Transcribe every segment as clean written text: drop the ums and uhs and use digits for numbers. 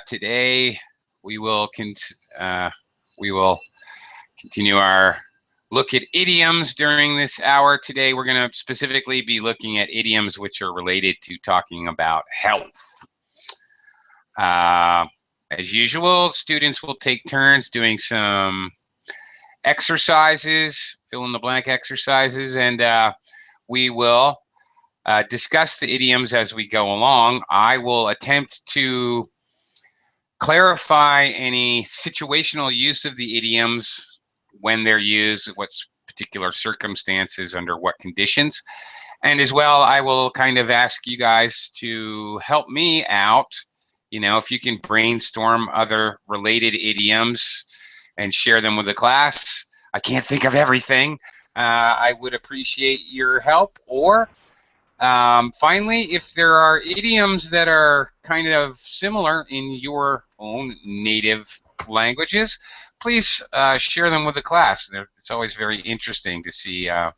Today we will we will continue our look at idioms during this hour. Today we're going to specifically be looking at idioms which are related to talking about health. As usual, students will take turns doing some exercises, fill in the blank exercises, and we will discuss the idioms as we go along. I will attempt to clarify any situational use of the idioms, when they're used, what particular circumstances, under what conditions. And as well, I will kind of ask you guys to help me out. You know, if you can brainstorm other related idioms and share them with the class. I can't think of everything. I would appreciate your help. Or finally, if there are idioms that are kind of similar in your own native languages, please share them with the class. It's always very interesting to see how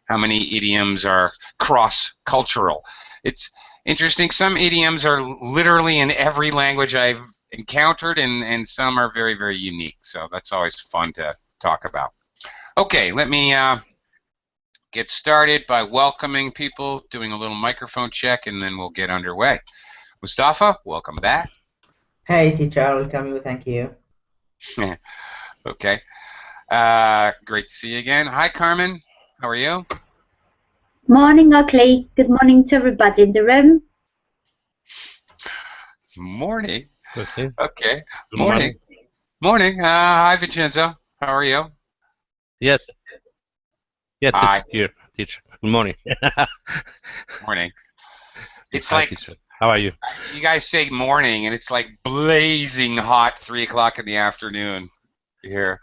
many idioms are cross-cultural. It's interesting. Some idioms are literally in every language I've encountered, and some are very, very unique. So that's always fun to talk about. Okay, let me get started by welcoming people, doing a little microphone check, and then we'll get underway. Mustafa, welcome back. Hey, teacher, welcome you. Thank you. Okay. Great to see you again. Hi, Carmen. How are you? Morning, Oakley. Good morning to everybody in the room. Morning. Okay. Okay. Morning. Morning. Hi, Vincenzo. How are you? Yes. Yes, Hi. it's here, teacher. Good morning. Morning. It's Hi, like, teacher. How are you? You guys say morning, and it's like blazing hot, 3 o'clock in the afternoon here.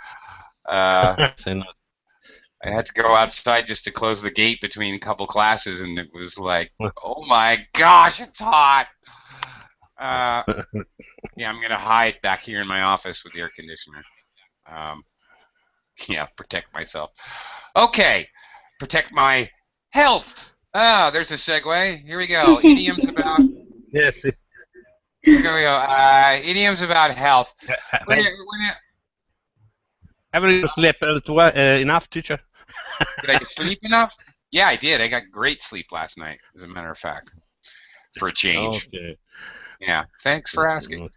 I had to go outside just to close the gate between a couple classes, and it was like, oh my gosh, it's hot. Yeah, I'm going to hide back here in my office with the air conditioner. Yeah, protect myself. Okay, protect my health. There's a segue. Here we go. Idioms about... Yes. Here we go. Idioms about health. Haven't you slept enough, teacher? Did I sleep enough? Yeah, I did. I got great sleep last night, as a matter of fact, for a change. Okay. Yeah, thanks for asking.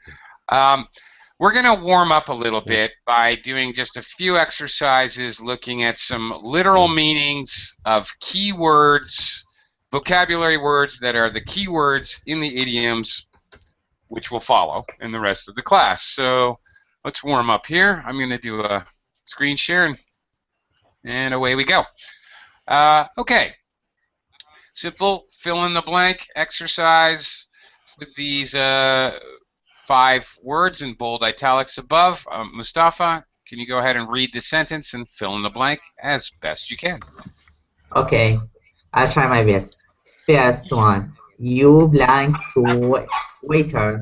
We're going to warm up a little bit by doing just a few exercises looking at some literal meanings of keywords, vocabulary words that are the keywords in the idioms, which will follow in the rest of the class. So let's warm up here. I'm going to do a screen share, and away we go. Okay. Simple fill in the blank exercise with these 5 words in bold italics above. Mustafa, can you go ahead and read the sentence and fill in the blank as best you can? Okay, I'll try my best. First one, you blank to waiter.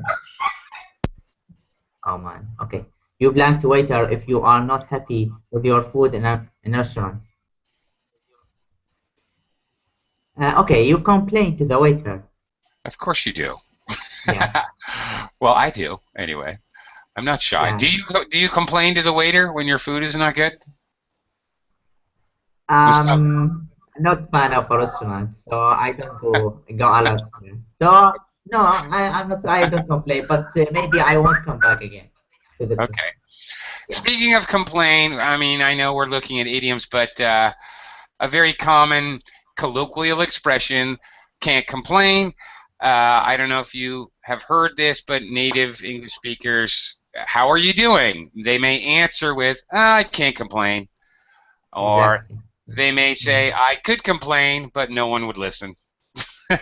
Oh man, okay. You blank to waiter if you are not happy with your food in a restaurant. Okay, you complain to the waiter. Of course you do. Yeah. Well, I do anyway. I'm not shy. Yeah. Do you complain to the waiter when your food is not good? Not fan of restaurants, so I don't go a lot. So no, I'm not. I don't complain, but maybe I won't come back again to this. Okay. Yeah. Speaking of complain, I mean, I know we're looking at idioms, but a very common colloquial expression, can't complain. I don't know if you have heard this, but native English speakers, how are you doing? They may answer with, I can't complain. Or Exactly. they may say, I could complain, but no one would listen. So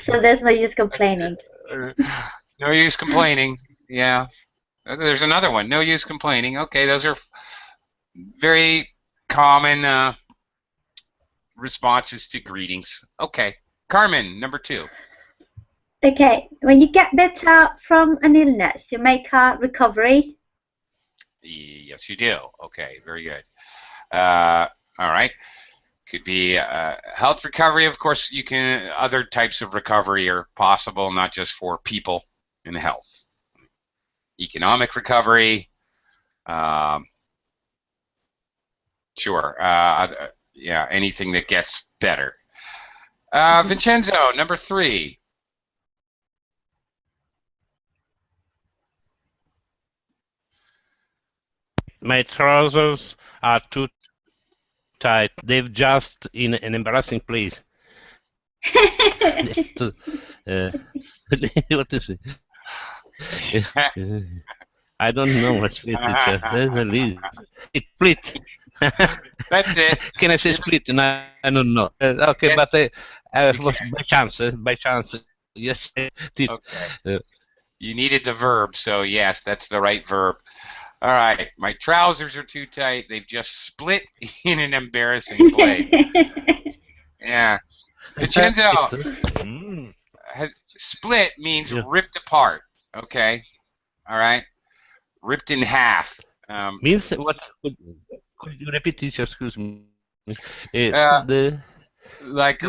there's no use complaining. No use complaining. Yeah. There's another one. No use complaining. Okay, those are very common responses to greetings. Okay. Carmen, number 2. Okay. When you get better from an illness, you make a recovery. Yes, you do. Okay, very good. All right. Could be health recovery. Of course, you can. Other types of recovery are possible, not just for people in health. Economic recovery. Sure. Yeah, anything that gets better. Vincenzo, number 3. My trousers are too tight. They've just in an embarrassing place. It's too, what is it? I don't know what split teacher. There's a list. It's split. That's it. Can I say split? No, I don't know. Okay, Yeah. but was by chance. By chance. Yes. Teach. Okay. You needed the verb, so yes, that's the right verb. All right. My trousers are too tight. They've just split in an embarrassing place. Yeah. Vincenzo, split means Yeah. ripped apart. Okay. All right. Ripped in half. Means what? Could you repeat this? Excuse me. Like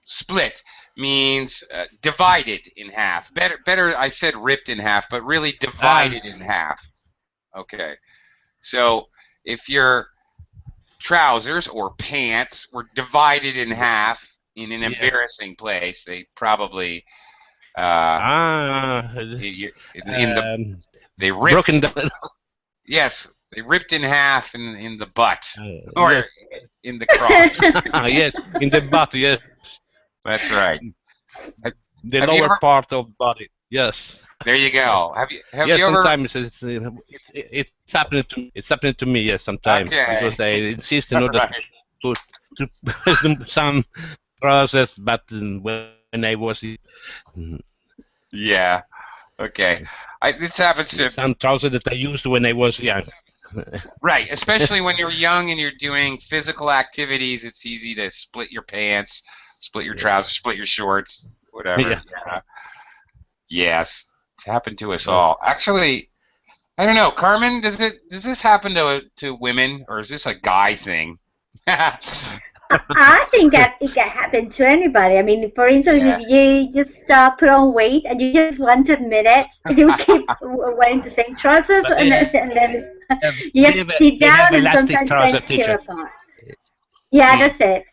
split means divided in half. Better. I said ripped in half, but really divided in half. Okay. So if your trousers or pants were divided in half in an embarrassing place, they probably they ripped. Broken down. Yes, they ripped in half in the butt Or yes. In the crotch. Yes, in the butt. Yes. That's right. The lower part of body. Yes. There you go. Have you ever? Sometimes it's happening to me. It's happening to me. Yes, sometimes because I insist in order to put some process, but when I was yeah. Okay. This happens to some trousers that I used when I was young. Right, especially when you're young and you're doing physical activities. It's easy to split your pants, split your trousers, split your shorts, whatever. Yeah. Yes, it's happened to us all. Actually, I don't know, Carmen. Does this happen to women, or is this a guy thing? I think that it can happen to anybody. I mean, for instance, if you just put on weight and you just want to admit it, and you keep wearing the same trousers, and then you have to sit down and sometimes they tear apart. Yeah, that's it.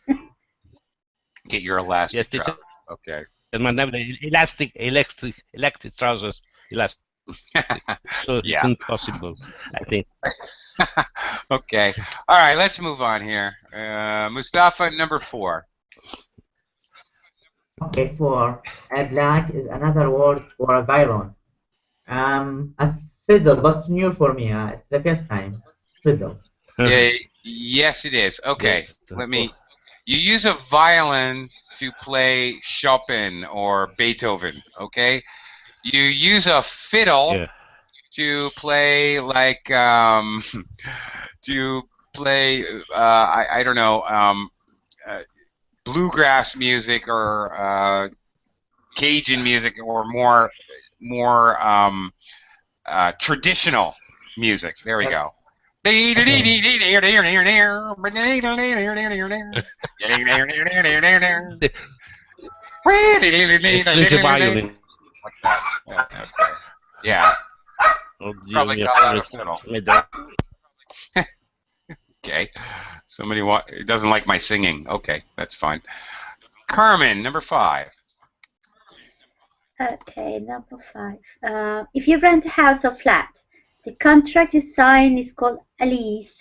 Get your elastic trousers. Okay. And elastic trousers, elastic. So it's impossible, I think. Okay. All right, let's move on here. Mustafa, number 4. Okay, 4. Black is another word for a violin. A fiddle, but it's new for me. It's the first time. Fiddle. Yes, it is. Okay, yes, you use a violin to play Chopin or Beethoven, okay? You use a fiddle to play like to play I don't know bluegrass music or Cajun music or more traditional music. There we go. Yeah. Probably call that a fiddle. Okay. Somebody doesn't like my singing. Okay, that's fine. Carmen, number 5. Okay, number 5. If you rent a house or flat, the contract you sign is called a lease.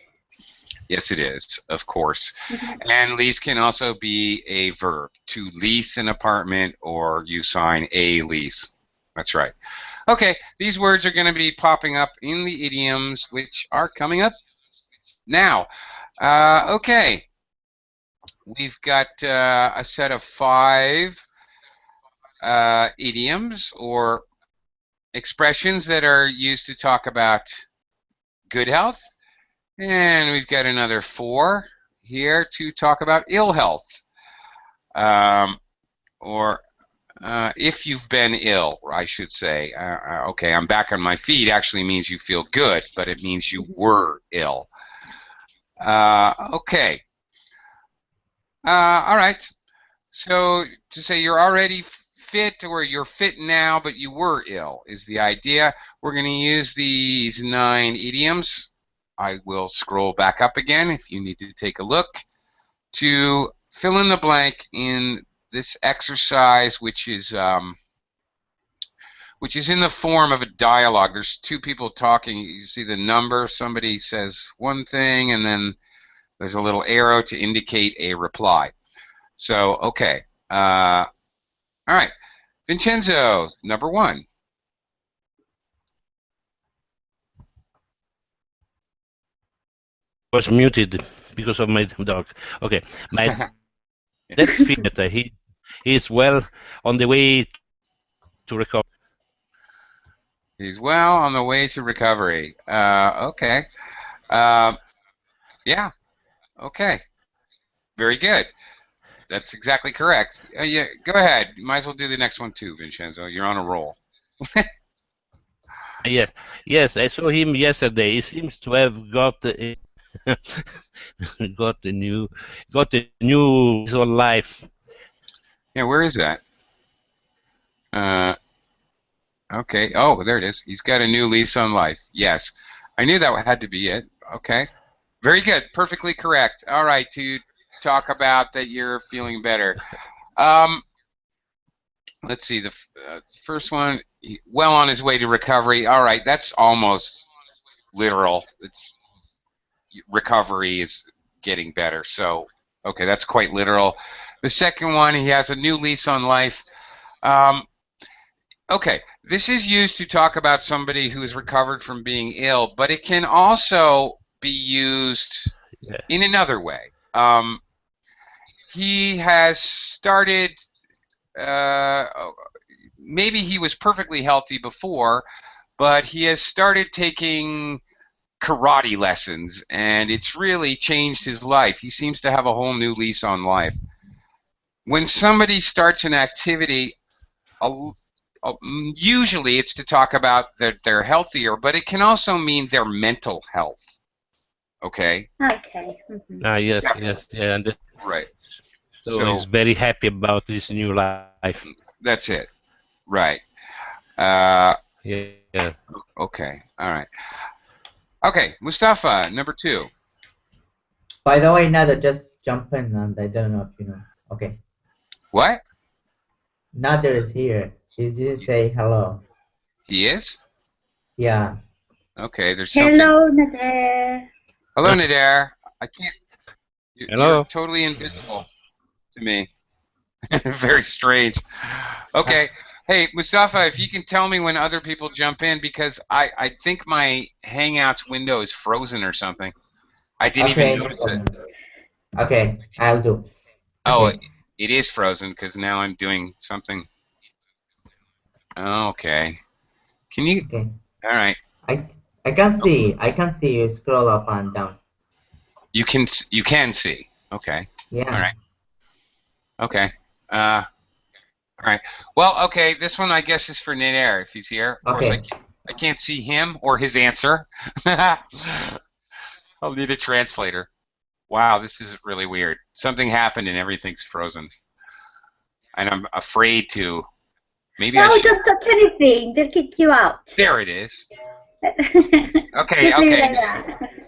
Yes, it is, of course. And lease can also be a verb, to lease an apartment or you sign a lease. That's right. Okay, these words are going to be popping up in the idioms, which are coming up now. Okay, we've got a set of 5 idioms or expressions that are used to talk about good health. And we've got another 4 here to talk about ill health. Or if you've been ill, I should say. Okay, I'm back on my feet actually means you feel good, but it means you were ill. Okay. All right. So to say you're already fit or you're fit now, but you were ill is the idea. We're going to use these 9 idioms. I will scroll back up again if you need to take a look to fill in the blank in this exercise, which is in the form of a dialogue. There's 2 people talking. You see the number. Somebody says one thing, and then there's a little arrow to indicate a reply. So, okay. All right. Vincenzo, number 1. Was muted because of my dog. Okay, my dad's fit. He is well on the way to recover. He's well on the way to recovery. Okay. Yeah. Okay. Very good. That's exactly correct. Yeah. Go ahead. You might as well do the next one too, Vincenzo. You're on a roll. Yeah. Yes, I saw him yesterday. He seems to have got a got a new lease on life. Yeah. Where is that? Okay. Oh, there it is. He's got a new lease on life. Yes. I knew that had to be it. Okay. Very good. Perfectly correct. All right. To talk about that you're feeling better. Let's see. The first one, well on his way to recovery. All right. That's almost literal. It's recovery is getting better. So, okay, that's quite literal. The second one, he has a new lease on life. Okay, this is used to talk about somebody who is recovered from being ill, but it can also be used in another way. He has started, maybe he was perfectly healthy before, but he has started taking karate lessons, and it's really changed his life. He seems to have a whole new lease on life. When somebody starts an activity, usually it's to talk about that they're healthier, but it can also mean their mental health. Okay? Okay. Yes, yes, yeah. And right. So he's very happy about this new life. That's it. Right. Yeah. Okay. All right. Okay, Mustafa, number 2. By the way, Nader just jump in, and I don't know if you know. Okay. What? Nader is here. He didn't say hello. He is? Yeah. Okay, there's something. Hello, Nader. Hello, Nader. I can't. Hello. You're totally invisible to me. Very strange. Okay. Hey, Mustafa, if you can tell me when other people jump in, because I think my Hangouts window is frozen or something. I didn't even notice it. Okay, I'll do. Oh, Okay. it is frozen because now I'm doing something. Okay. Can you? Okay. All right. I can see you scroll up and down. You can see. Okay. Yeah. All right. Okay. All right. Well, okay. This one I guess is for Nader if he's here. Of course, I can't see him or his answer. I'll need a translator. Wow, this is really weird. Something happened and everything's frozen. And I'm afraid to. Maybe I should. No, don't touch anything. They'll kick you out. There it is. Okay.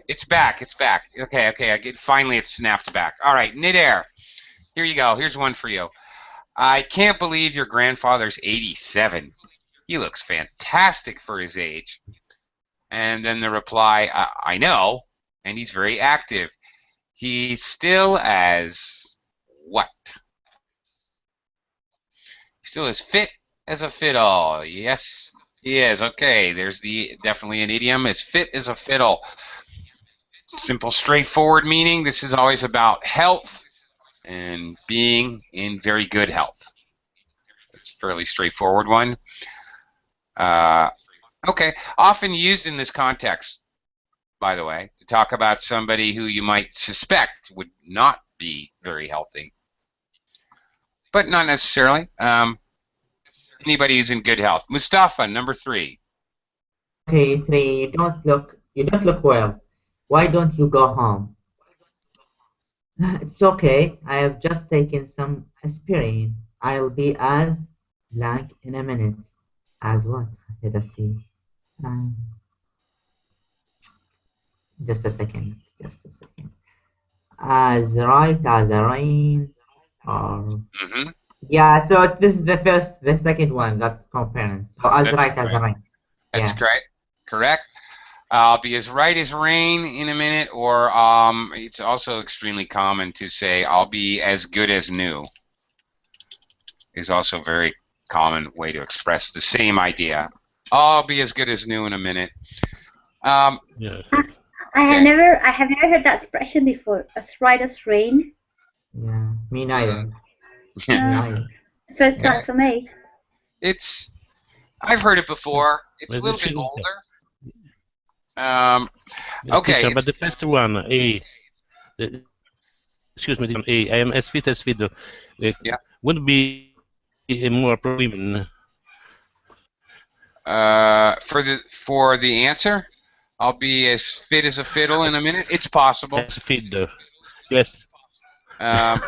It's back. It's back. Okay. Finally, it's snapped back. All right, Nader. Here you go. Here's one for you. I can't believe your grandfather's 87. He looks fantastic for his age. And then the reply, I know, and he's very active. He's still as what? Still as fit as a fiddle. Yes, he is. Okay, there's definitely an idiom. As fit as a fiddle. Simple, straightforward meaning. This is always about health and being in very good health. It's a fairly straightforward one. Okay, often used in this context, by the way, to talk about somebody who you might suspect would not be very healthy. But not necessarily. Anybody who's in good health. Mustafa, number 3. Okay, 3. You don't look well. Why don't you go home? It's okay. I have just taken some aspirin. I'll be as blank in a minute. As what? Let us see. Um, just a second. Just a second. As right as a rain. Or Mm-hmm. yeah. So this is the second one that compares. So as That's right as a correct. rain. That's Yeah. correct. Correct. I'll be as right as rain in a minute, or it's also extremely common to say I'll be as good as new. Is also a very common way to express the same idea. I'll be as good as new in a minute. Yeah. Okay. I have never heard that expression before. As right as rain. Yeah. Me neither. Me No, either. first Yeah. time for me. It's I've heard it before. It's a But the little bit second, older. Um, yes, teacher, okay. but the first one, excuse me, I am as fit as fiddle. Yeah. Would be more pro women For the answer, I'll be as fit as a fiddle in a minute. It's possible. as fiddle. Yes. Um,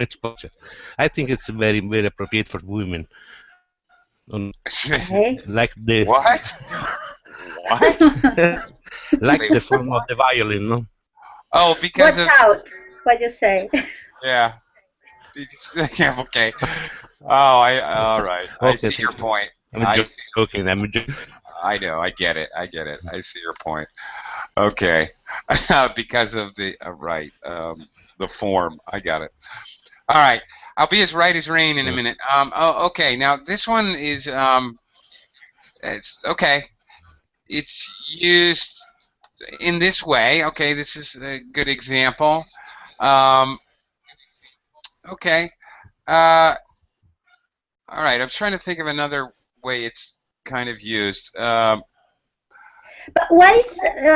It's possible. I think it's very, very appropriate for women. Okay. Like the what? What? like Wait, the form of the violin, no? oh, because Watch of out. What you say? yeah. Yeah, okay. All right. I Okay, see your teacher. point. I'm I just see. joking. I'm joking. I know. I get it. I get it. I see your point. Okay. Because of the right, the form. I got it. All right. I'll be as right as rain in a minute. Oh, okay. Now this one is it's okay. It's used in this way. Okay, this is a good example. Um, okay. Uh, all right. I was trying to think of another way it's kind of used. But why is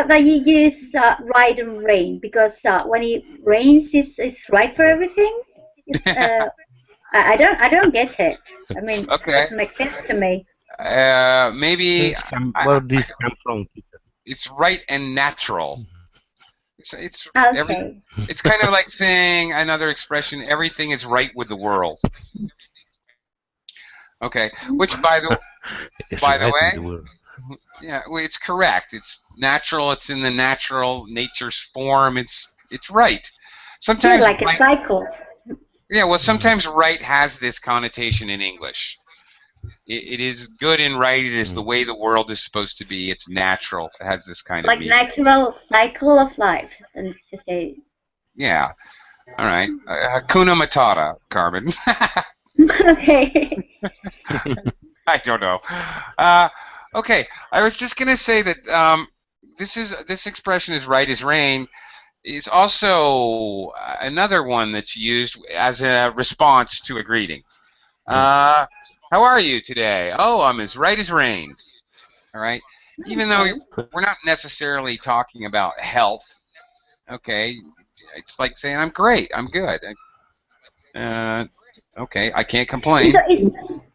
that you use right and rain? Because when it rains, it's right for everything. It's, I don't get it. I mean, it Okay. doesn't make sense to me. Maybe Where this come from, teacher? it's right and natural. It's Okay. it's kind of like saying another expression. Everything is right with the world. Okay. Which It's by the right with way, the word. yeah, well, it's correct. It's natural. It's in the natural nature's form. It's right. Yeah, Sometimes like a right. cycle. Yeah. Well, sometimes right has this connotation in English. It is good and right. It is the way the world is supposed to be. It's natural. It has this kind of Like meaning. natural cycle of life. And to say, Yeah. All right. Hakuna Matata, Carmen. okay. I don't know. Okay. I was just gonna say that this expression is right as rain is also another one that's used as a response to a greeting. How are you today? Oh, I'm as right as rain. All right. Even though Okay. we're not necessarily talking about health, okay, it's like saying I'm great, I'm good. Uh, okay, I can't complain. So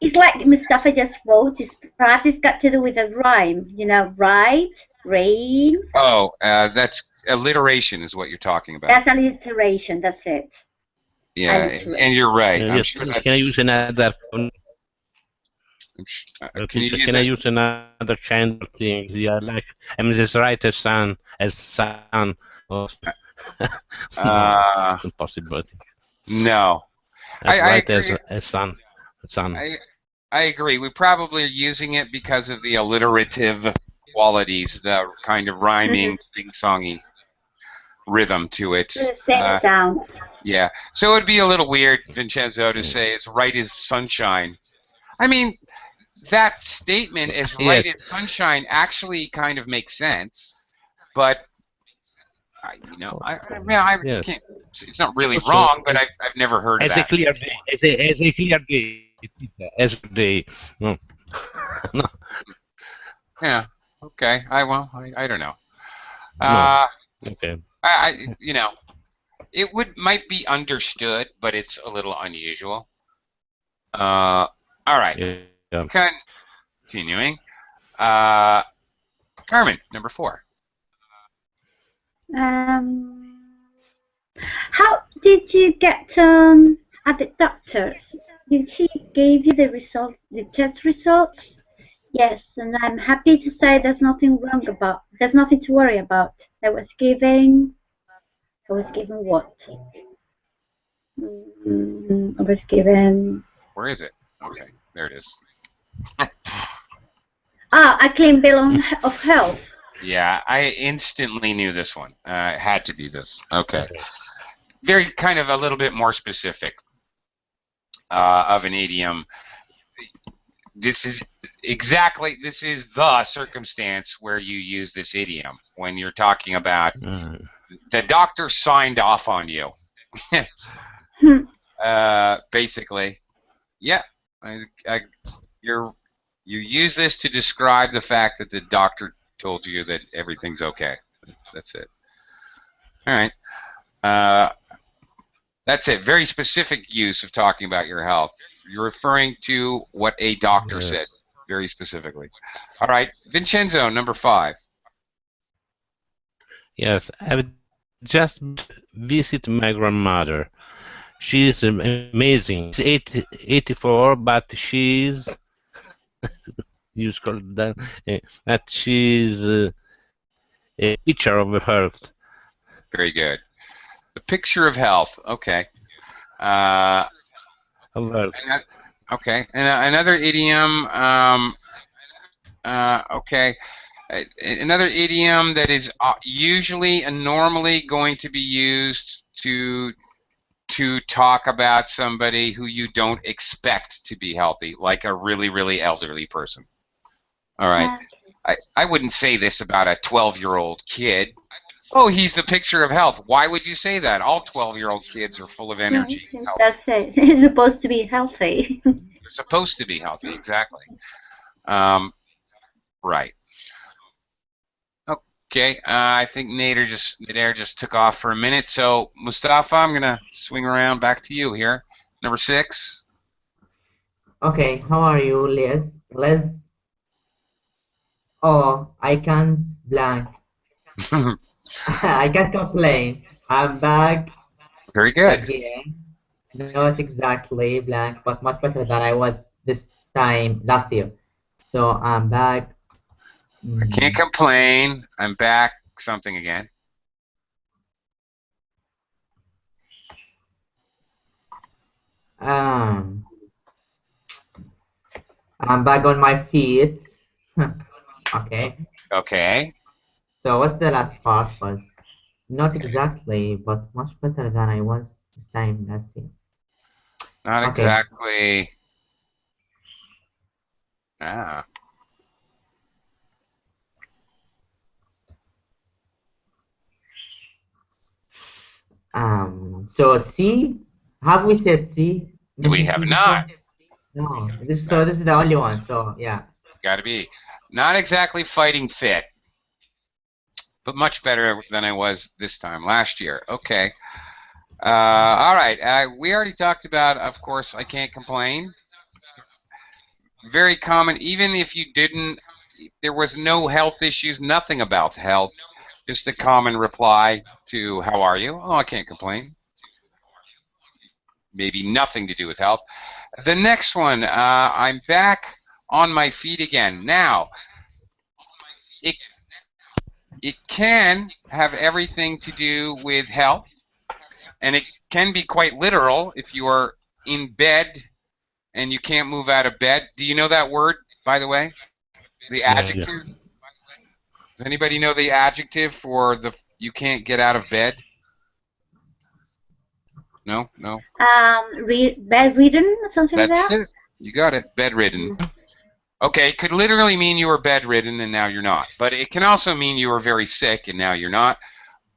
it's like Mustafa just wrote. It's perhaps it's got to do with a rhyme. You know, right, rain. Oh, that's alliteration is what you're talking about. That's alliteration. That's it. Yeah, Alliteration. and you're right. I'm Yes. sure Can I that's. use another? Can you Teacher, use can I it? use another kind of thing? Yeah, like I'm just right as sun. Or, no, Uh, it's impossible. no. As I right agree. as sun. Sun. I agree. We probably are using it because of the alliterative qualities, the kind of rhyming, sing-songy rhythm to it. The same sound. Yeah. So it would be a little weird, Vincenzo, to say as right as sunshine. I mean, that statement, as right Yes. as sunshine, actually kind of makes sense, but I mean, I Yes. can't. It's not really Also, wrong, but I've never heard of as a that. clear day, as a clear day, as a day. No. No. Yeah. Okay. I don't know. No. Uh, Okay. it might be understood, but it's a little unusual. All right. Yeah. Continuing. Uh, Carmen, number 4. Um. How did you get at the doctor's? Did she give you the result, the test results? Yes, and I'm happy to say there's nothing wrong about. There's nothing to worry about. I was given what? I was given. Where is it? Okay, there it is. A clean bill of health. Yeah, I instantly knew this one. It had to be this. Okay. Very kind of a little bit more specific of an idiom. This is the circumstance where you use this idiom when you're talking about the doctor signed off on you. Basically, yeah. You use this to describe the fact that the doctor told you that everything's okay. That's it. All right. That's it. Very specific use of talking about your health. You're referring to what a doctor said, very specifically. All right, Vincenzo, number 5. Yes, I've just visited my grandmother. She's amazing. She's 84, but she's but she's a picture of health. Very good. The picture of health. Okay. Okay. And another idiom. Okay. Another idiom that is usually and normally going to be used to talk about somebody who you don't expect to be healthy, like a really, really elderly person. All right. I wouldn't say this about a 12-year-old kid. Oh, he's the picture of health. Why would you say that? All 12-year-old kids are full of energy. That's it. It's supposed to be healthy. They're supposed to be healthy, exactly. Right. Okay, I think Nader just took off for a minute. So, Mustafa, I'm going to swing around back to you here. Number 6. Okay, how are you, Liz? Liz? Oh, I can't blank. I can't complain. I'm back. Very good. Again. Not exactly blank, but much better than I was this time last year. So I'm back. I can't complain. I'm back. Something again. I'm back on my feet. Okay. Okay. So what's the last part was? Not exactly, but much better than I was this time last year. Not exactly. So C, have we said C? We have not. No, this is the only one. So yeah. Got to be. Not exactly fighting fit, but much better than I was this time last year. Okay. All right. We already talked about, of course, I can't complain. Very common, even if you didn't, there was no health issues, nothing about health, just a common reply to how are you? Oh, I can't complain. Maybe nothing to do with health. The next one, I'm back on my feet again. Now, it can have everything to do with health, and it can be quite literal if you are in bed and you can't move out of bed. Do you know that word, by the way? The adjective? Yeah. Does anybody know the adjective for the you can't get out of bed? No? No? Bedridden, something like that? That's it. You got it. Bedridden. Okay, it could literally mean you were bedridden and now you're not. But it can also mean you were very sick and now you're not.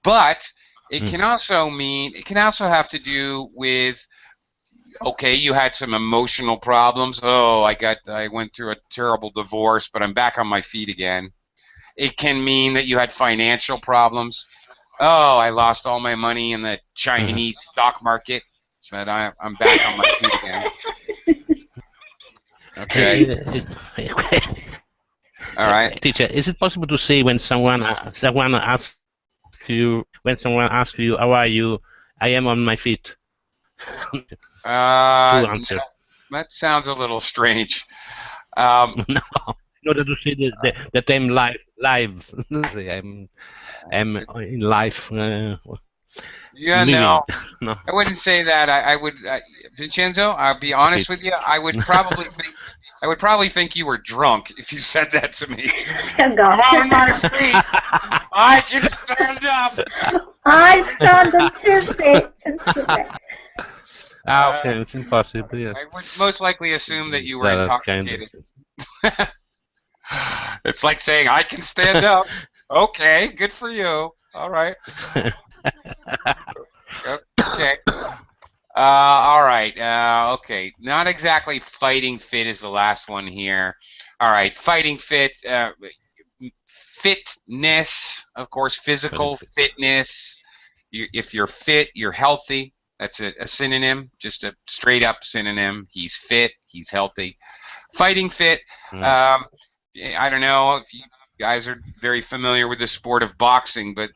But it can also mean, it can also have to do with, okay, you had some emotional problems. Oh, I went through a terrible divorce, but I'm back on my feet again. It can mean that you had financial problems. Oh, I lost all my money in the Chinese stock market, but I'm back on my feet again. Okay. All right. Teacher, is it possible to say when someone asks you, how are you, I am on my feet. To answer. No, that sounds a little strange. No, in order to say that I'm live. I'm in life. Yeah, living. no, I wouldn't say that. I would, Vincenzo. I'll be honest with you. I would probably think you were drunk if you said that to me. On my feet, I can stand up. I stand on 2 feet. Okay, it's impossible. Yes. I would most likely assume that you were intoxicated. Kind of. It's like saying, I can stand up. Okay, good for you. All right. Okay. All right. Okay. Not exactly fighting fit is the last one here. All right. Fighting fit. Fitness, of course, physical fitness. If you're fit, you're healthy. That's a synonym, just a straight up synonym. He's fit, he's healthy. Fighting fit. I don't know if you guys are very familiar with the sport of boxing, but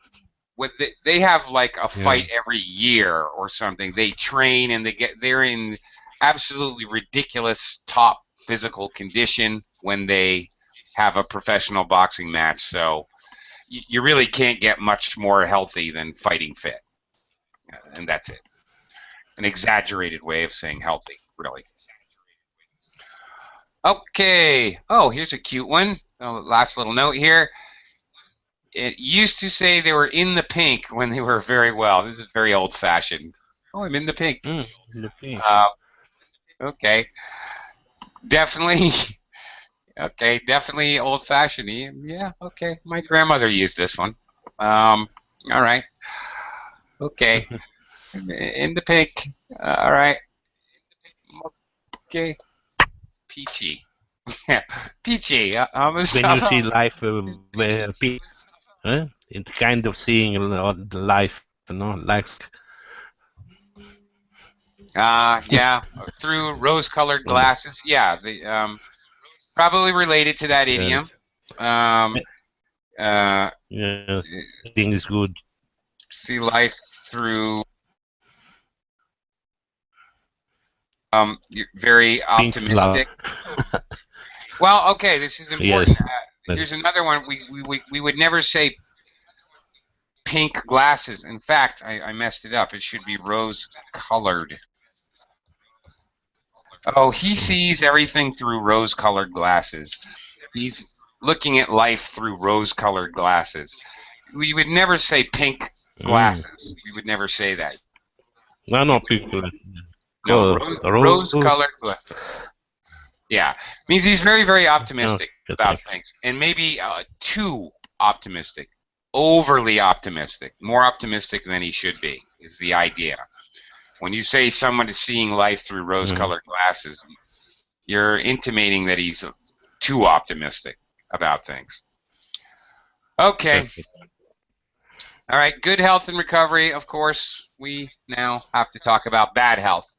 they have like a fight every year or something. They train and they're in absolutely ridiculous top physical condition when they have a professional boxing match. So you really can't get much more healthy than fighting fit, and that's it. An exaggerated way of saying healthy, really. Okay. Oh, here's a cute one. Oh, last little note here. It used to say they were in the pink when they were very well. This is very old-fashioned. Oh, I'm in the pink. In the pink. Okay. Definitely. Okay, definitely old-fashioned. Yeah. Okay. My grandmother used this one. All right. Okay. In the pink. All right. Okay. Peachy. Peachy. When you see life it's kind of seeing the life, like. Yeah, through rose-colored glasses. Yeah, the probably related to that idiom. Yes, everything is good. See life through. You're very optimistic. Well, okay, this is important. Yes. Here's another one. We would never say pink glasses. In fact, I messed it up. It should be rose-colored. Oh, he sees everything through rose-colored glasses. He's looking at life through rose-colored glasses. We would never say pink glasses. We would never say that. No, pink glasses. No, rose-colored glasses. Yeah, means he's very, very optimistic about things, and maybe too optimistic, overly optimistic, more optimistic than he should be, is the idea. When you say someone is seeing life through rose-colored glasses, you're intimating that he's too optimistic about things. Okay. All right, good health and recovery. Of course, we now have to talk about bad health.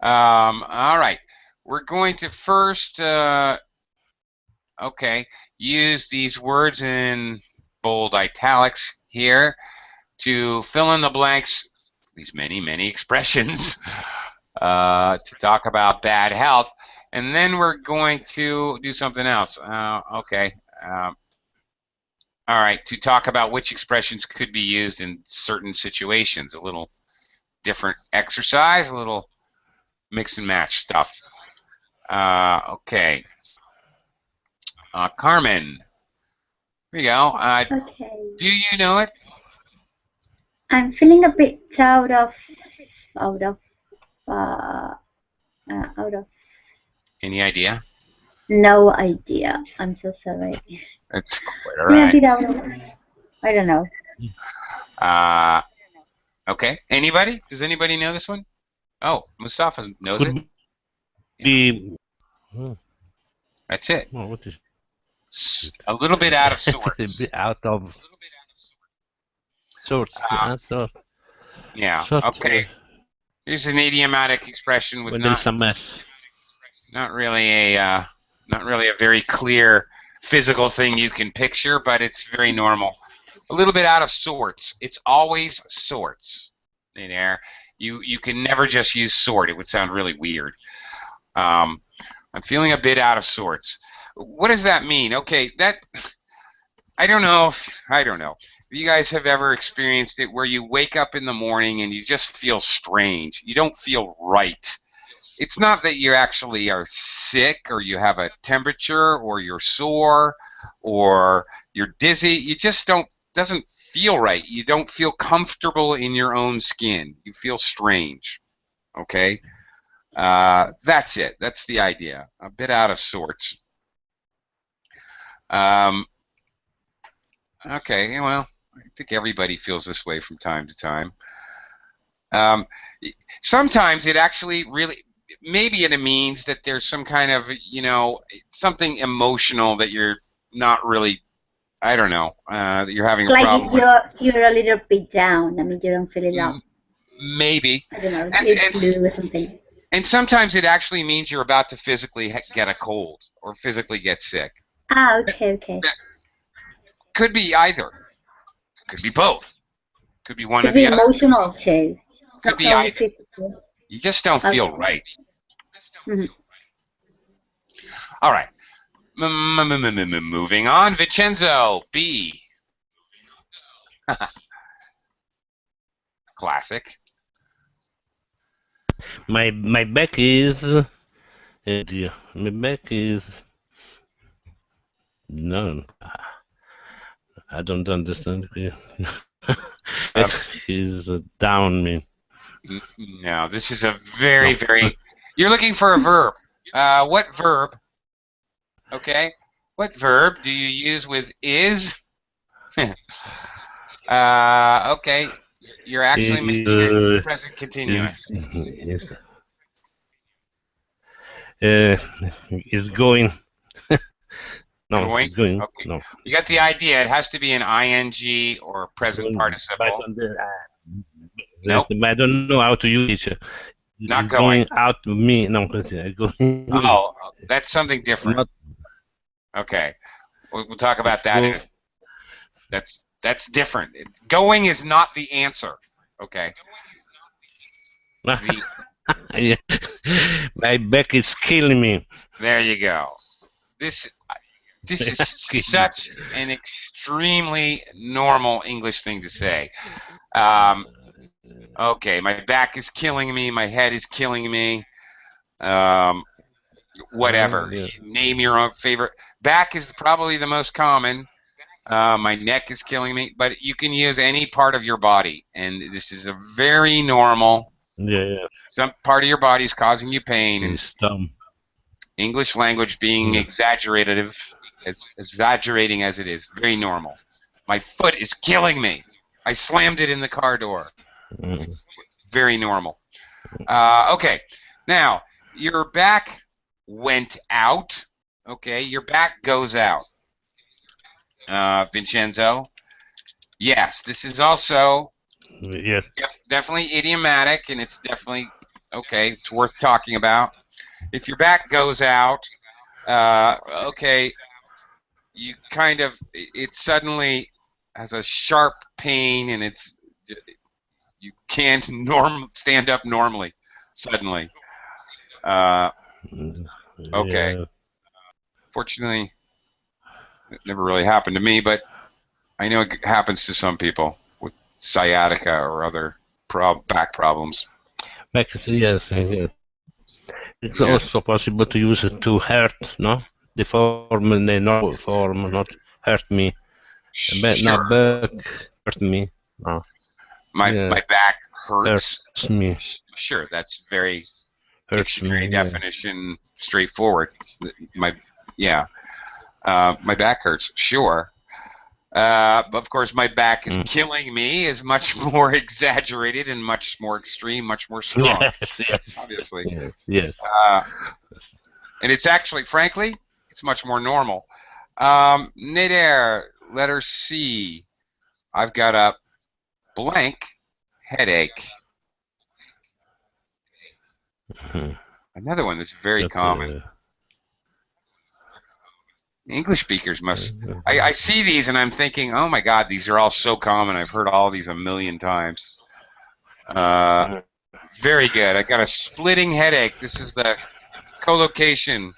All right. We're going to first, use these words in bold italics here to fill in the blanks, these many, many expressions, to talk about bad health. And then we're going to do something else. All right, to talk about which expressions could be used in certain situations. A little different exercise, a little mix and match stuff. Okay. Carmen, here you go. Okay. Do you know it? I'm feeling a bit out of. Any idea? No idea. I'm so sorry. It's quite all right. I don't know. Okay. Anybody? Does anybody know this one? Oh, Mustafa knows it. That's it. Oh, what is a little bit out of sorts. A bit out of sorts. Yeah. Okay. Here's an idiomatic expression with there's a mess. Not really a very clear physical thing you can picture, but it's very normal. A little bit out of sorts. It's always sorts. in air. You can never just use sort. It would sound really weird. I'm feeling a bit out of sorts. What does that mean? Okay, that I don't know. If you guys have ever experienced it where you wake up in the morning and you just feel strange. You don't feel right. It's not that you actually are sick or you have a temperature or you're sore or you're dizzy. You just doesn't feel right. You don't feel comfortable in your own skin. You feel strange. Okay? That's it. That's the idea. A bit out of sorts. Okay, well, I think everybody feels this way from time to time. Sometimes it actually really, maybe it means that there's some kind of, something emotional that you're not really, I don't know, that you're having a problem with. You're a little bit down. I mean, you don't feel it up. Maybe. I don't know, it's flu or something. And sometimes it actually means you're about to physically get a cold or physically get sick. Ah, okay. Could be either. Could be both. Could be one or the other. Could be emotional too. Could be either. You just don't feel right. Mm-hmm. All right. Moving on. Vincenzo, B. Classic. My back is. My back is. No. I don't understand. He's down me. No, this is a very. You're looking for a verb. What verb? Okay. What verb do you use with is? Okay. You're actually making it present continuous. Is going. No, going? It's going. Okay. No. You got the idea. It has to be an ing or present participle. Nope. I don't know how to use it. Not going out of me. No, going. Oh, that's something different. Okay, we'll talk about that. That's different. Going is not the answer. Okay. My back is killing me. There you go. This is such an extremely normal English thing to say. Okay, my back is killing me. My head is killing me. Whatever. Name your own favorite. Back is probably the most common. My neck is killing me. But you can use any part of your body. And this is a very normal. Yeah. Some part of your body is causing you pain. It's dumb. English language being exaggerating as it is. Very normal. My foot is killing me. I slammed it in the car door. Very normal. Okay. Now, your back went out. Okay. Your back goes out. Vincenzo. Yes, this is also definitely idiomatic, and it's definitely okay. It's worth talking about. If your back goes out, okay, you kind of it suddenly has a sharp pain, and you can't stand up normally suddenly. Okay. Yeah. Fortunately, it never really happened to me, but I know it happens to some people with sciatica or other back problems. Yes. It's also possible to use it to hurt, no? The normal form, not hurt me. But not back hurt me. No. My back hurts me. Sure, that's very dictionary definition, straightforward. My back hurts. Sure. Of course, my back is killing me is much more exaggerated and much more extreme, much more strong. Yes. Obviously. Yes. And it's actually, frankly, it's much more normal. Nader, letter C. I've got a blank headache. Another one that's very common. English speakers must. I see these and I'm thinking, oh my God, these are all so common. I've heard all these a million times. Very good. I got a splitting headache. This is the collocation.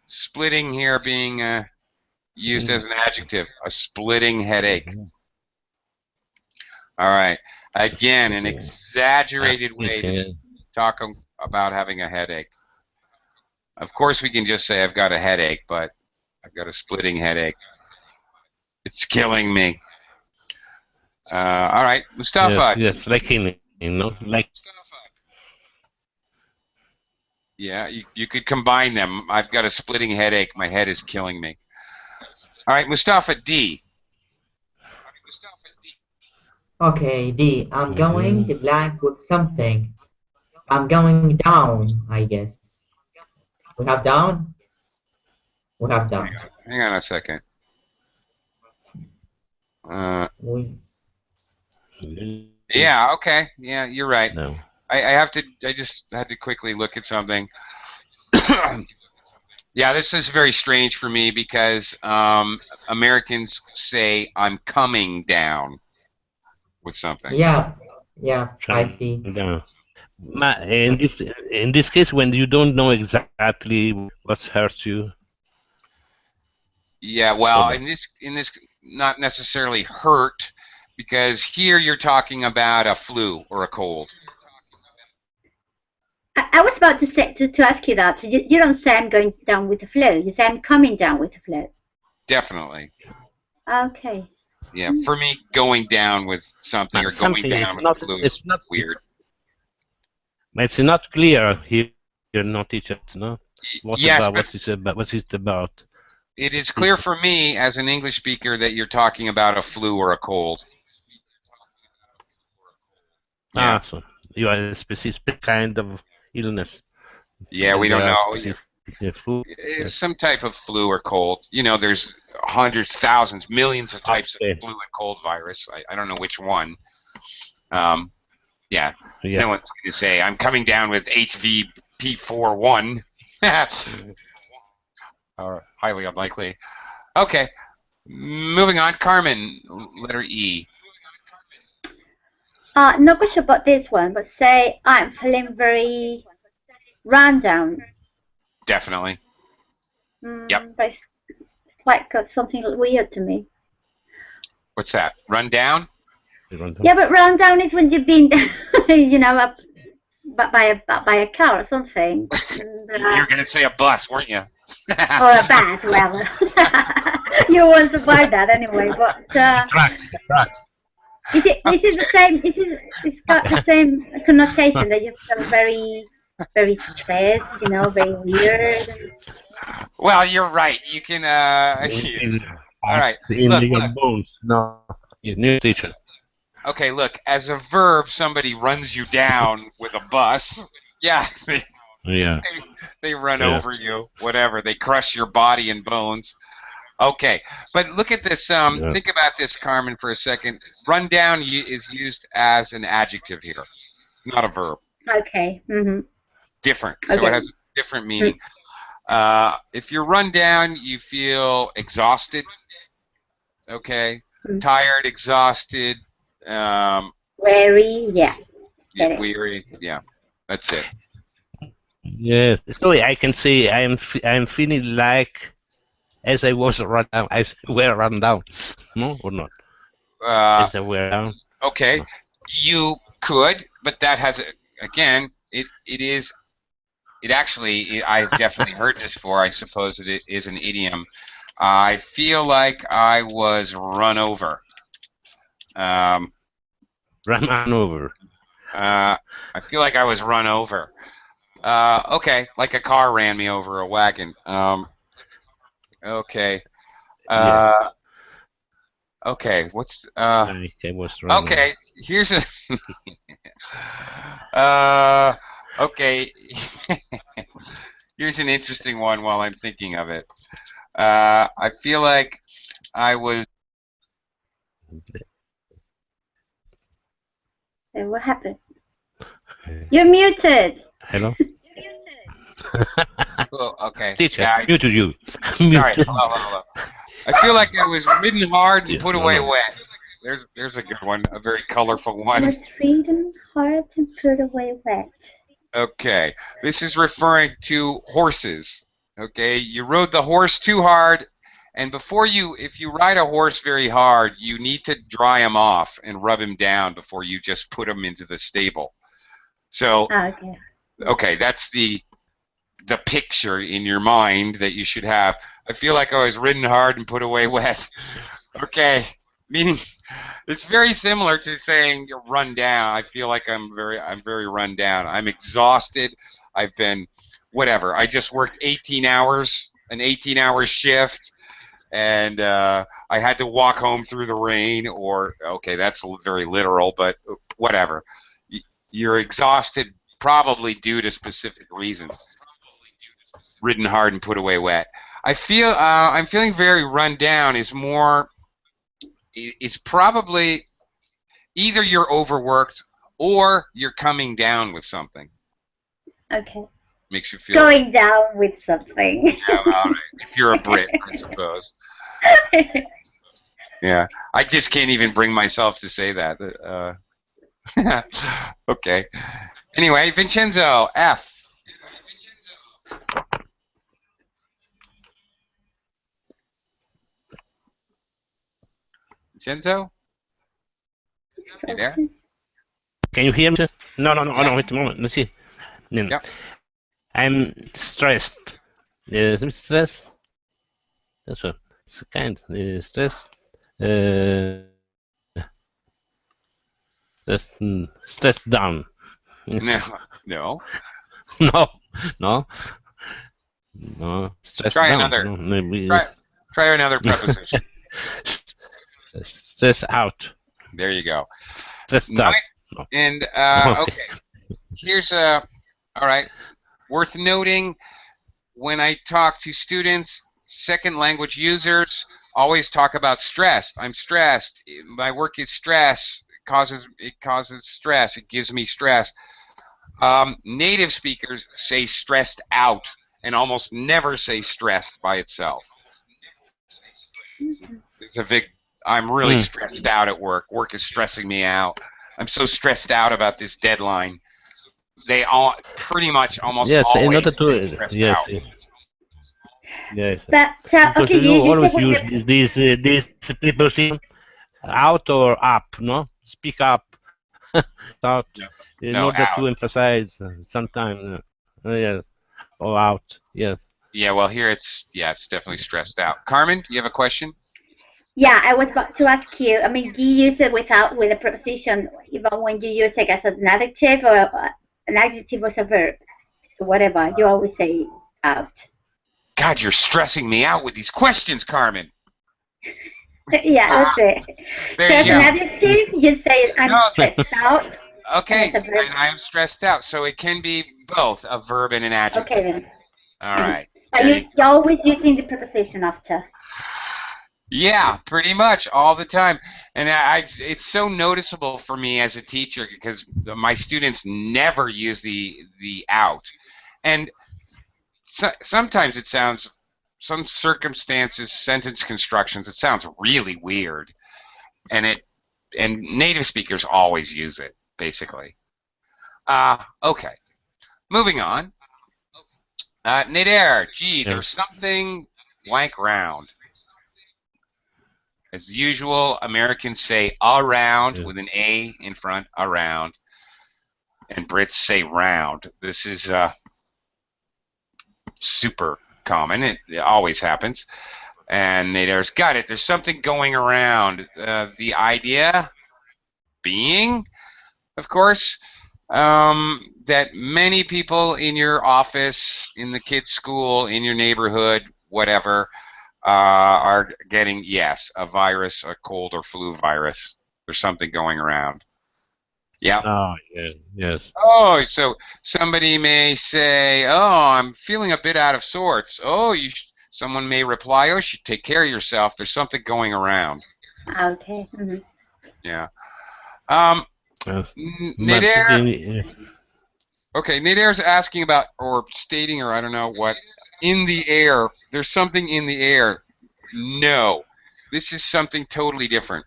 Splitting here being used as an adjective. A splitting headache. All right. Again, an exaggerated way to talk about having a headache. Of course, we can just say I've got a headache, but I've got a splitting headache. It's killing me. All right, Mustafa. Yes, like in, like. Yeah, you could combine them. I've got a splitting headache. My head is killing me. All right, Mustafa, D. Okay, D. I'm going blank with something. I'm going down, I guess. We have down? We have down. Hang on a second. Yeah, okay. Yeah, you're right. No. I just had to quickly look at something. Yeah, this is very strange for me because Americans say I'm coming down with something. Yeah, I see. Down. In this case, when you don't know exactly what hurts you. Yeah, well, in this not necessarily hurt, because here you're talking about a flu or a cold. I was about to say to ask you that. So you don't say I'm going down with the flu. You say I'm coming down with the flu. Definitely. Okay. Yeah, for me, going down with something or going down with the flu is not weird. It's not clear here, not teacher, no? What yes, what is it about? It is clear for me as an English speaker that you're talking about a flu or a cold. Yeah. So you are a specific kind of illness. Yeah, we don't know. Flu. It's some type of flu or cold. You know, there's hundreds, thousands, millions of types of flu and cold virus. I don't know which one. Yeah. No one's going to say, I'm coming down with HVP41. Highly unlikely. Okay. Moving on. Carmen, letter E. Not quite sure about this one, but say I'm feeling very run down. Definitely. Yep. But it's like something weird to me. What's that? Run down? Yeah, but run down is when you've been, you know, up by a car or something. And, you're going to say a bus, weren't you? Or a bus, well. You want to buy that anyway, but. Truck. Is it the same? It's got the same connotation that you feel very, very stressed, you know, very weird. Well, you're right. You can. All right. Look. Bones. No, new teacher. Okay, look. As a verb, somebody runs you down with a bus. Yeah. They run over you. Whatever. They crush your body and bones. Okay, but look at this. Think about this, Carmen, for a second. Run down is used as an adjective here, not a verb. Okay. Mm-hmm. Different. Okay. So it has a different meaning. If you're run down, you feel exhausted. Okay. Tired, exhausted. Weary. Yeah. Weary. Yeah. That's it. Yes. So I can say I am feeling like. As I was run down, run down, no or not? As I were down. Okay, you could, but that has again. It actually. I've definitely heard this before. I suppose it is an idiom. I feel like I was run over. Run over. I feel like I was run over. Okay, like a car ran me over, a wagon. Okay. Okay. What's okay? Here's a. Okay. Here's an interesting one. While I'm thinking of it, I feel like I was. Hey, what happened? You're muted. Hello. Oh, okay. Teacher, muted you. Sorry. Hello. I feel like I was ridden hard and put away wet. There's a good one, a very colorful one. Was reading hard and put away wet. Okay, this is referring to horses. Okay, you rode the horse too hard, and if you ride a horse very hard, you need to dry him off and rub him down before you just put him into the stable. So, Okay. okay, that's the picture in your mind that you should have. I feel like I was ridden hard and put away wet. Okay, meaning it's very similar to saying you're run down. I feel like I'm very run down. I'm exhausted. I've been whatever. I just worked 18 hours, an 18-hour shift, and I had to walk home through the rain. Or okay, that's very literal, but whatever. You're exhausted, probably due to specific reasons. Ridden hard and put away wet. I'm feeling very run down. Is probably either you're overworked or you're coming down with something. Okay. Makes you feel Going down with something. Yeah, all right. If you're a Brit, I suppose. Yeah, I just can't even bring myself to say that. Okay. Anyway, Vincenzo, F. Vincenzo? You there? Can you hear me? No, wait a moment. Let's see. Yep. I'm stressed. I'm stressed. That's what. It's kind of stressed. Stressed down. No. No. Stressed Try down. another. No, maybe Try another preposition. Stress out. There you go. Stressed out. No. And okay. Here's all right. Worth noting, when I talk to students, second language users, always talk about stressed. I'm stressed. My work is stress. It causes stress. It gives me stress. Native speakers say stressed out and almost never say stressed by itself. I'm really stressed out at work. Work is stressing me out. I'm so stressed out about this deadline. They all pretty much almost always in order to stressed yes. out. Yes. But Because okay, you always said use these preposition out or up, no? Speak up, out, in No, order out. to emphasize sometimes, yes, or out, yes. Yeah, well here it's definitely stressed out. Carmen, you have a question? Yeah, I was about to ask you. I mean, do you use it with a preposition, even when you use it as an adjective or an adjective as a verb? So whatever, you always say out. God, you're stressing me out with these questions, Carmen. Yeah, that's it. There So you as go. an adjective, you say I'm stressed out. Okay, As a verb. and I am stressed out, so it can be both a verb and an adjective. Okay then. All right. But you're always using the preposition after. Yeah, pretty much all the time, and it's so noticeable for me as a teacher because my students never use the out, and sometimes it sounds, some circumstances, sentence constructions, it sounds really weird, and native speakers always use it basically. Okay, moving on. Nader, gee, there's something blank round. As usual, Americans say around with an A in front, around, and Brits say round. This is super common. It always happens. And Nader's got it. There's something going around. The idea being, of course, that many people in your office, in the kids' school, in your neighborhood, whatever, are getting, yes, a virus, a cold or flu virus. There's something going around. Yeah. Oh, yes. Oh, so somebody may say, oh, I'm feeling a bit out of sorts. Oh, someone may reply, oh, you should take care of yourself. There's something going around. Okay. Mm-hmm. Yeah. Nader. Okay, Nader's asking about, or stating, or I don't know what, in the air. There's something in the air. No, this is something totally different.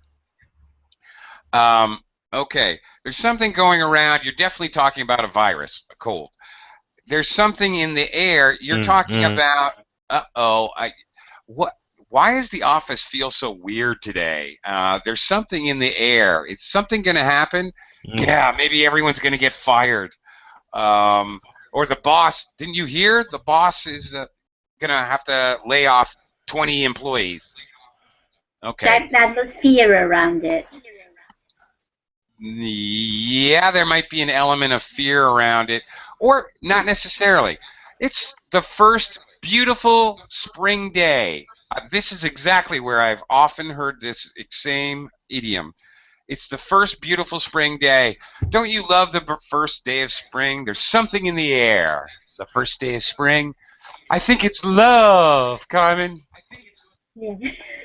Okay, there's something going around. You're definitely talking about a virus, a cold. There's something in the air. You're talking about. What? Why does the office feel so weird today? There's something in the air. Is something going to happen? Yeah, maybe everyone's going to get fired. Or the boss. Didn't you hear? The boss is going to have to lay off 20 employees. Okay. That was fear around it. Yeah, there might be an element of fear around it, or not necessarily. It's the first beautiful spring day. This is exactly where I've often heard this same idiom. It's the first beautiful spring day. Don't you love the first day of spring? There's something in the air. The first day of spring. I think it's love, Carmen. Yeah.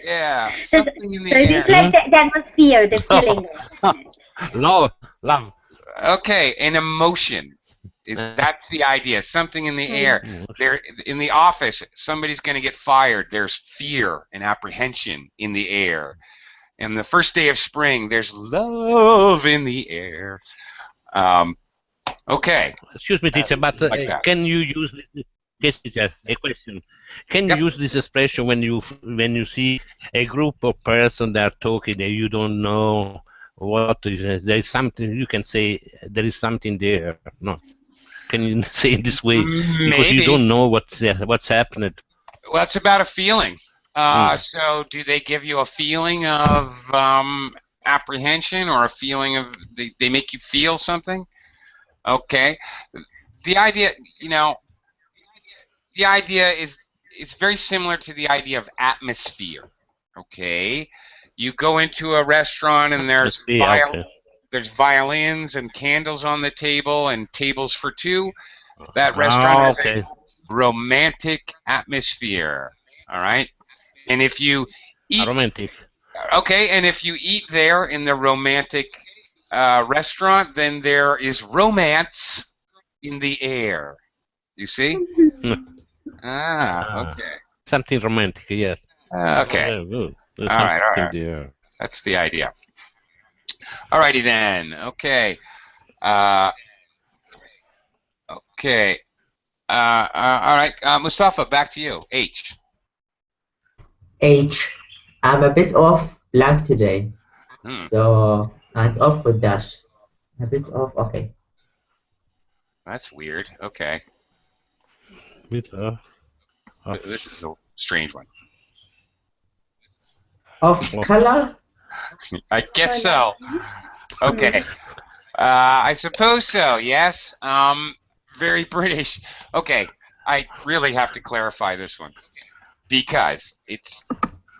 Yeah, something in the so air. it is like that was fear, the feeling. Love. Okay, an emotion. That's the idea. Something in the air. There, in the office, somebody's going to get fired. There's fear and apprehension in the air. And the first day of spring, there's love in the air. Okay. Excuse me, teacher, but can you use this? Yes, teacher, a question. Can you use this expression when you see a group of persons that are talking and you don't know what is? There is something you can say. There is something there. No. Can you say it this way? Because you don't know what's happening. Well, it's about a feeling. So do they give you a feeling of apprehension or a feeling of they make you feel something? Okay. The idea, the idea is very similar to the idea of atmosphere. Okay. You go into a restaurant and there's violins and candles on the table and tables for two. That restaurant has a romantic atmosphere. All right. And if you eat, okay, and if you eat there in the romantic restaurant, then there is romance in the air. You see? Okay. Something romantic, yes. Okay. All right. That's the idea. Alrighty then. Okay. Okay. All right. Mustafa, back to you. H. I'm a bit off blank today. So, and off with dash. A bit off, okay. That's weird. Okay. Bit off. This is a strange one. Off color? I guess so. Okay. I suppose so, yes. Very British. Okay. I really have to clarify this one because it's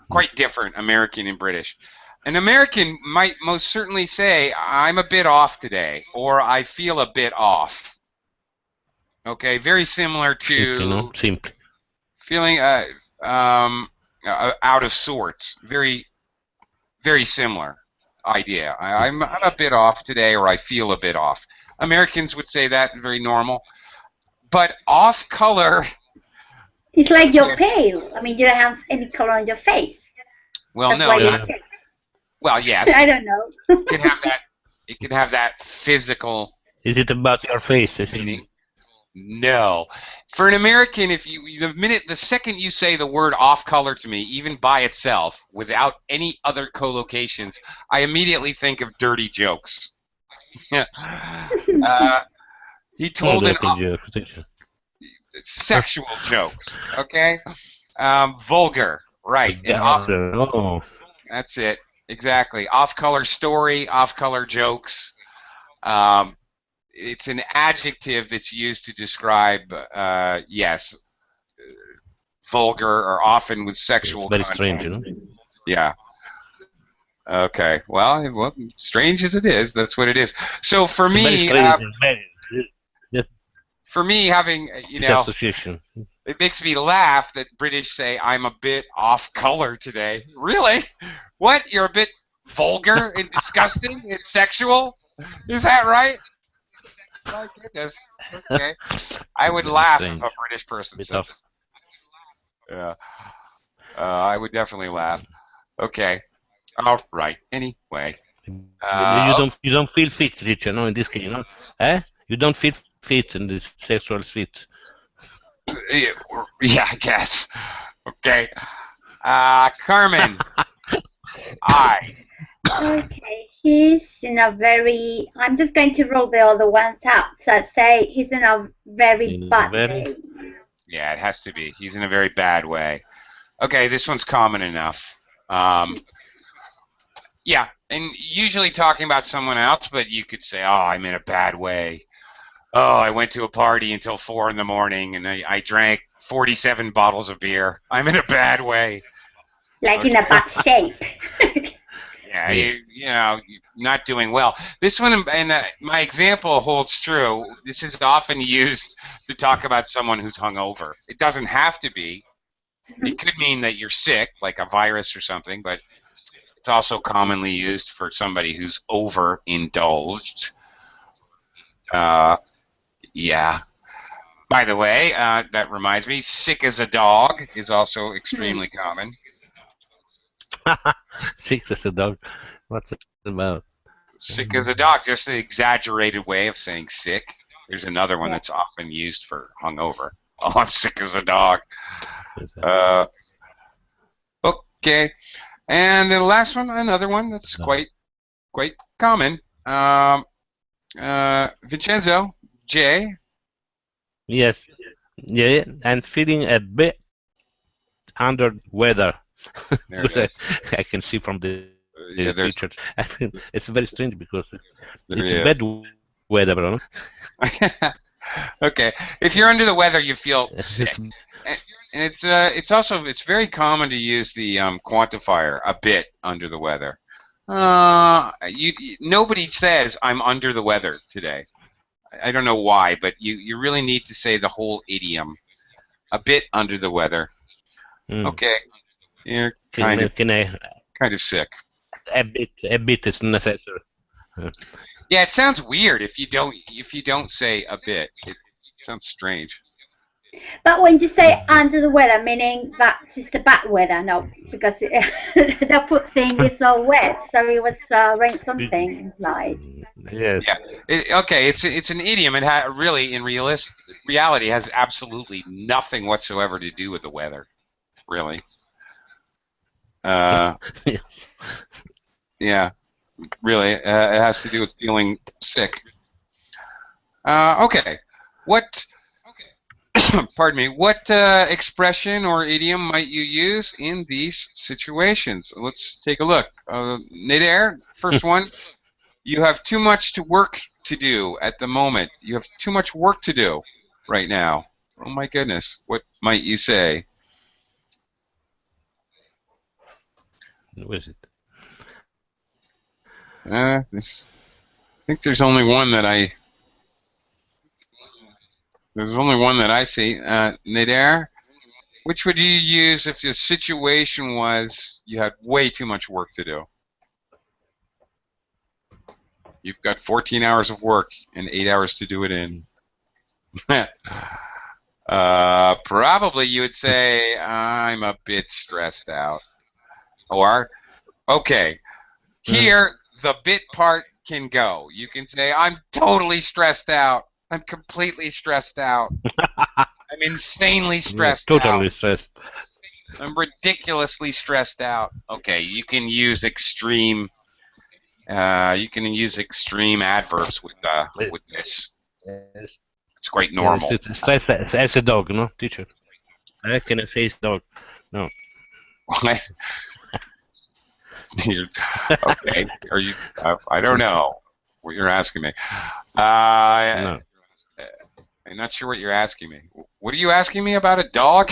quite different, American and British. An American might most certainly say, I'm a bit off today, or I feel a bit off. Okay, very similar to feeling out of sorts. Very, very similar idea. I'm a bit off today, or I feel a bit off. Americans would say that, very normal. But off color... It's like you're pale. I mean, you don't have any color on your face. Well, that's no. Well, yes. I don't know. It could have that physical... Is it about your face? Meaning? No. For an American, the second you say the word off color to me, even by itself, without any other collocations, I immediately think of dirty jokes. He told sexual joke. Okay? Vulgar. Right. That's it. Exactly. Off-color story, off-color jokes. It's an adjective that's used to describe, yes, vulgar or often with sexual content. Very strange, you know? Yeah. Okay. Well, strange as it is, that's what it is. So for me, having, association. It makes me laugh that British say, I'm a bit off color today. Really? What? You're a bit vulgar and disgusting and sexual? Is that right? My goodness. Okay. I would laugh if a British person said this. Yeah. I would definitely laugh. Okay. All right. Anyway. You don't feel fit, Richard. No, in this case, no. You don't feel fit in this sexual fit. Yeah, I guess. Okay. Carmen. Okay, he's in a very. I'm just going to roll the other ones out. So I'd say he's in a very bad way. Yeah, it has to be. He's in a very bad way. Okay, this one's common enough. Yeah, and usually talking about someone else, but you could say, "Oh, I'm in a bad way. Oh, I went to a party until 4 in the morning, and I drank 47 bottles of beer. I'm in a bad way." Like in a bad shape. Yeah, you know, not doing well. This one, and my example holds true. This is often used to talk about someone who's hungover. It doesn't have to be. It could mean that you're sick, like a virus or something, but it's also commonly used for somebody who's overindulged. Yeah. By the way, that reminds me, sick as a dog is also extremely common. Sick as a dog. What's it about? Sick as a dog, just the exaggerated way of saying sick. There's another one that's often used for hungover. Oh, I'm sick as a dog. Okay. And the last one, another one that's quite common. Vincenzo, Jay. Yes. Yeah, and feeling a bit under weather. I can see from the pictures. I mean, it's very strange because it's bad weather, bro. Okay. If you're under the weather, you feel sick. And it's very common to use the quantifier a bit under the weather. Nobody says I'm under the weather today. I don't know why, but you really need to say the whole idiom. A bit under the weather. Okay. You're kind of sick. A bit is necessary. Yeah, it sounds weird if you don't say a bit. It sounds strange. But when you say under the weather, meaning that it's the bad weather, no, because the food thing is so wet, so it was rain something like. Yes. Yeah. Okay, it's an idiom. It really, in reality, has absolutely nothing whatsoever to do with the weather. Really. Yes. Yeah. Really, it has to do with feeling sick. Okay. Pardon me. What expression or idiom might you use in these situations? Let's take a look. Nader, first one. You have too much work to do at the moment. You have too much work to do right now. Oh my goodness. What might you say? What is it? I think there's only one that I. There's only one that I see. Nader, which would you use if the situation was you had way too much work to do? You've got 14 hours of work and 8 hours to do it in. Probably you would say, I'm a bit stressed out. Or, okay, here the bit part can go. You can say, I'm totally stressed out. I'm completely stressed out. I'm insanely stressed out. Totally stressed. I'm ridiculously stressed out. Okay, you can use extreme. You can use extreme adverbs with this. Yes. It's quite normal. Yes, stress as a dog, no, teacher? I can say dog. No. Okay. Are you? I don't know what you're asking me. No. I'm not sure what you're asking me. What are you asking me about a dog?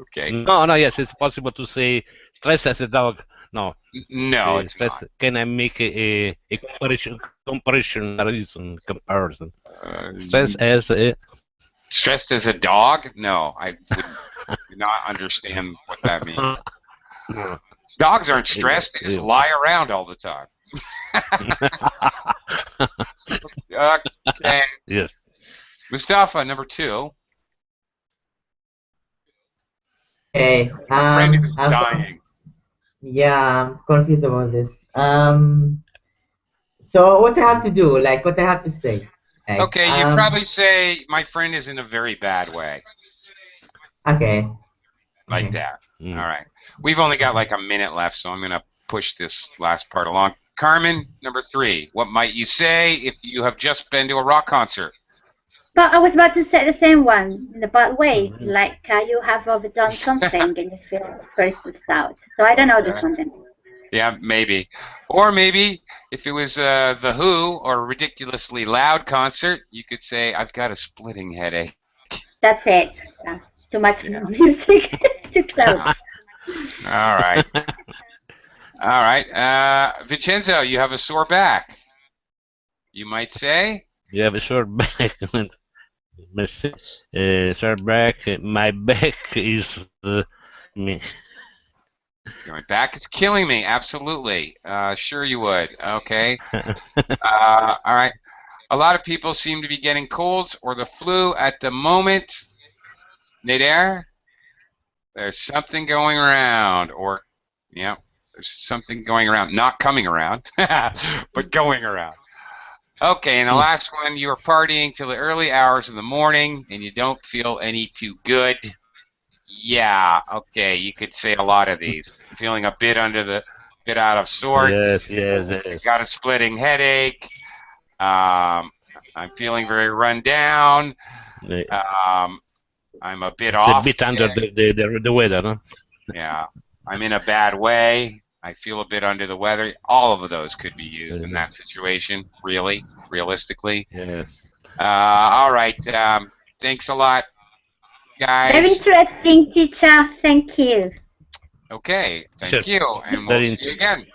Okay. No. Yes, it's possible to say stress as a dog. No. No. It's stress. not. Can I make a comparison? Comparison. Stress as a. Stressed as a dog? No, I would not understand what that means. No. Dogs aren't stressed; they just lie around all the time. Okay. Yes. Mustafa, number 2. Okay. Friend is dying. Yeah, I'm confused about this. So what I have to do? Like, what I have to say? Like, Okay, you probably say my friend is in a very bad way, okay, like okay, that. Mm. All right. We've only got like a minute left, so I'm going to push this last part along. Carmen, number 3. What might you say if you have just been to a rock concert? But I was about to say the same one in a bad way, like you have overdone something and you feel very stressed out. So I don't know this one then. Yeah, maybe. Or maybe if it was The Who or a ridiculously loud concert, you could say, I've got a splitting headache. That's it. Too much music, too close. All right. All right. Vincenzo, you have a sore back. You might say? You have a sore back. Sore back. My back is me. My back is killing me. Absolutely. Sure you would. Okay. All right. A lot of people seem to be getting colds or the flu at the moment. Nader, there's something going around. Or, yeah, there's something going around. Not coming around, but going around. Okay, and the last one, you are partying till the early hours of the morning and you don't feel any too good. Yeah, okay, you could say a lot of these. Feeling a bit bit out of sorts. Yes. Got a splitting headache. I'm feeling very run down. I'm a bit It's off. a bit under the weather, no? Yeah, I'm in a bad way. I feel a bit under the weather. All of those could be used in that situation, really, realistically. Yes. All right. Thanks a lot, Very guys. interesting, teacher. Thank you. Okay, thank Sure. you, and we'll Very see you again.